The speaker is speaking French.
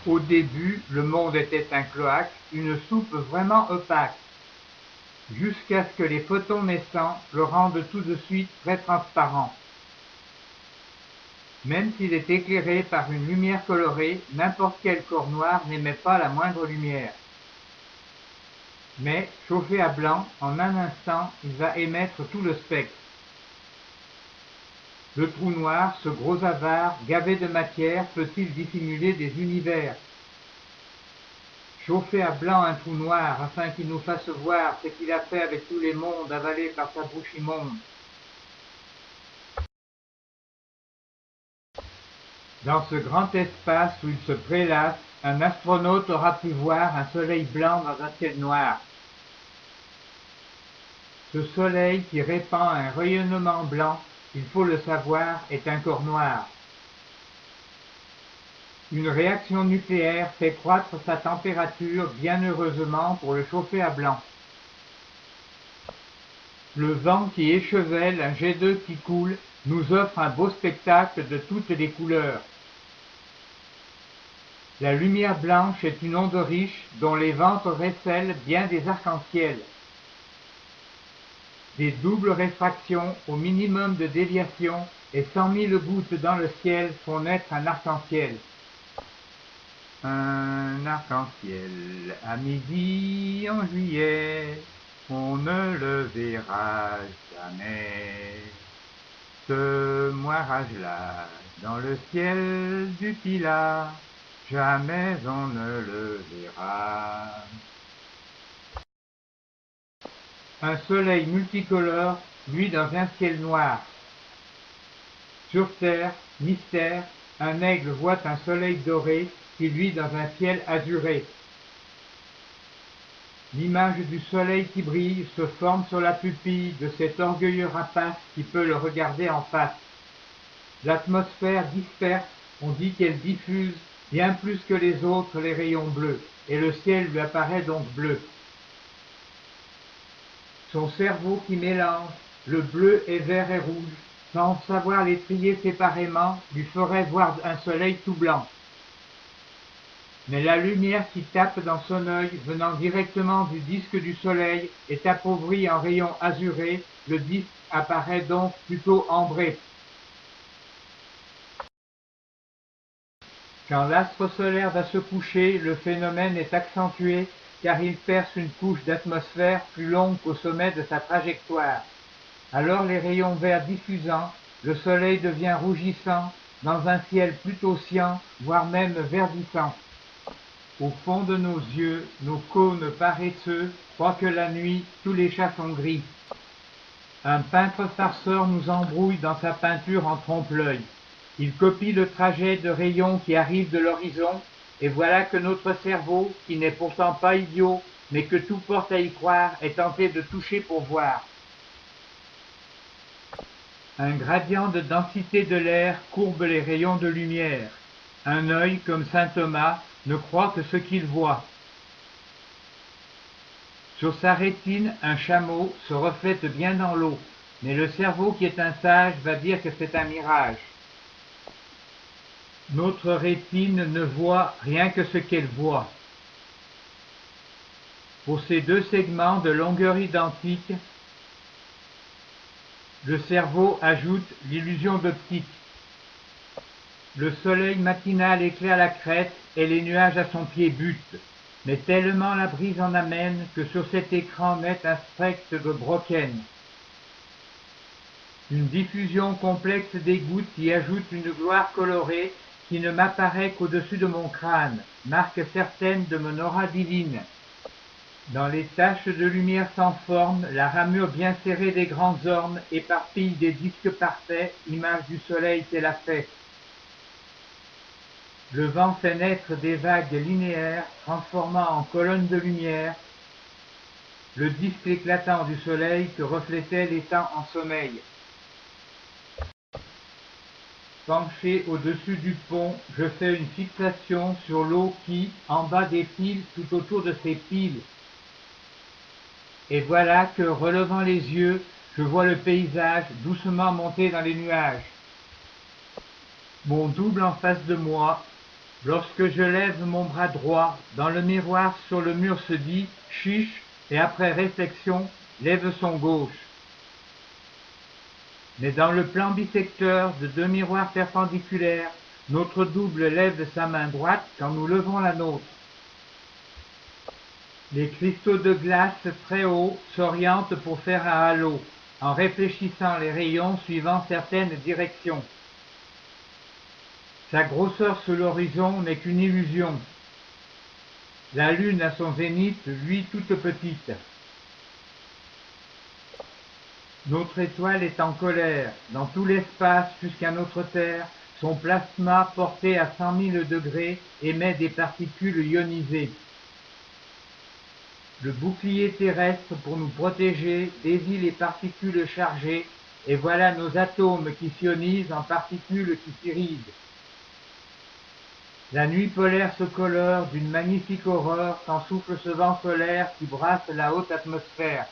Au début, le monde était un cloaque, une soupe vraiment opaque, jusqu'à ce que les photons naissants le rendent tout de suite très transparent. Même s'il est éclairé par une lumière colorée, n'importe quel corps noir n'émet pas la moindre lumière. Mais, chauffé à blanc, en un instant, il va émettre tout le spectre. Le trou noir, ce gros avare, gavé de matière, peut-il dissimuler des univers? Chauffer à blanc un trou noir, afin qu'il nous fasse voir ce qu'il a fait avec tous les mondes avalés par sa bouche immonde. Dans ce grand espace où il se prélasse, un astronaute aura pu voir un soleil blanc dans un ciel noir. Ce soleil qui répand un rayonnement blanc, il faut le savoir, est un corps noir. Une réaction nucléaire fait croître sa température bien heureusement pour le chauffer à blanc. Le vent qui échevèle un jet d'eau qui coule nous offre un beau spectacle de toutes les couleurs. La lumière blanche est une onde riche dont les ventes recèlent bien des arcs-en-ciel. Des doubles réfractions au minimum de déviation et 100 000 gouttes dans le ciel font naître un arc-en-ciel. Un arc-en-ciel à midi en juillet, on ne le verra jamais. Ce moirage-là, dans le ciel du Pilat, jamais on ne le verra. Un soleil multicolore luit dans un ciel noir. Sur terre, mystère, un aigle voit un soleil doré qui luit dans un ciel azuré. L'image du soleil qui brille se forme sur la pupille de cet orgueilleux rapace qui peut le regarder en face. L'atmosphère disperse, on dit qu'elle diffuse bien plus que les autres les rayons bleus, et le ciel lui apparaît donc bleu. Son cerveau qui mélange le bleu et vert et rouge, sans savoir les trier séparément, lui ferait voir un soleil tout blanc. Mais la lumière qui tape dans son œil, venant directement du disque du soleil, est appauvrie en rayons azurés, le disque apparaît donc plutôt ambré. Quand l'astre solaire va se coucher, le phénomène est accentué car il perce une couche d'atmosphère plus longue qu'au sommet de sa trajectoire. Alors les rayons verts diffusant, le soleil devient rougissant, dans un ciel plutôt cyan, voire même verdissant. Au fond de nos yeux, nos cônes paresseux croient que la nuit, tous les chats sont gris. Un peintre farceur nous embrouille dans sa peinture en trompe-l'œil. Il copie le trajet de rayons qui arrivent de l'horizon, et voilà que notre cerveau, qui n'est pourtant pas idiot, mais que tout porte à y croire, est tenté de toucher pour voir. Un gradient de densité de l'air courbe les rayons de lumière. Un œil, comme saint Thomas, ne croit que ce qu'il voit. Sur sa rétine, un chameau se reflète bien dans l'eau, mais le cerveau qui est un sage va dire que c'est un mirage. Notre rétine ne voit rien que ce qu'elle voit. Pour ces deux segments de longueur identique, le cerveau ajoute l'illusion d'optique. Le soleil matinal éclaire la crête et les nuages à son pied butent, mais tellement la brise en amène que sur cet écran naît un spectre de Brocken. Une diffusion complexe des gouttes y ajoute une gloire colorée qui ne m'apparaît qu'au-dessus de mon crâne, marque certaine de mon aura divine. Dans les taches de lumière sans forme, la ramure bien serrée des grands ormes éparpille des disques parfaits, image du soleil qu'elle a fait. Le vent fait naître des vagues linéaires, transformant en colonnes de lumière le disque éclatant du soleil que reflétait l'étang en sommeil. Penché au-dessus du pont, je fais une fixation sur l'eau qui, en bas, défile tout autour de ces piles. Et voilà que, relevant les yeux, je vois le paysage doucement monter dans les nuages. Mon double en face de moi, Lorsque je lève mon bras droit, dans le miroir sur le mur se dit « chiche » et après réflexion, lève son gauche. Mais dans le plan bisecteur de deux miroirs perpendiculaires, notre double lève sa main droite quand nous levons la nôtre. Les cristaux de glace très hauts s'orientent pour faire un halo, en réfléchissant les rayons suivant certaines directions. Sa grosseur sous l'horizon n'est qu'une illusion. La lune à son zénith, lui toute petite. Notre étoile est en colère. Dans tout l'espace jusqu'à notre Terre, son plasma porté à 100 000 degrés émet des particules ionisées. Le bouclier terrestre pour nous protéger dévie les particules chargées et voilà nos atomes qui s'ionisent en particules qui s'irident. La nuit polaire se colore d'une magnifique aurore quand souffle ce vent solaire qui brasse la haute atmosphère.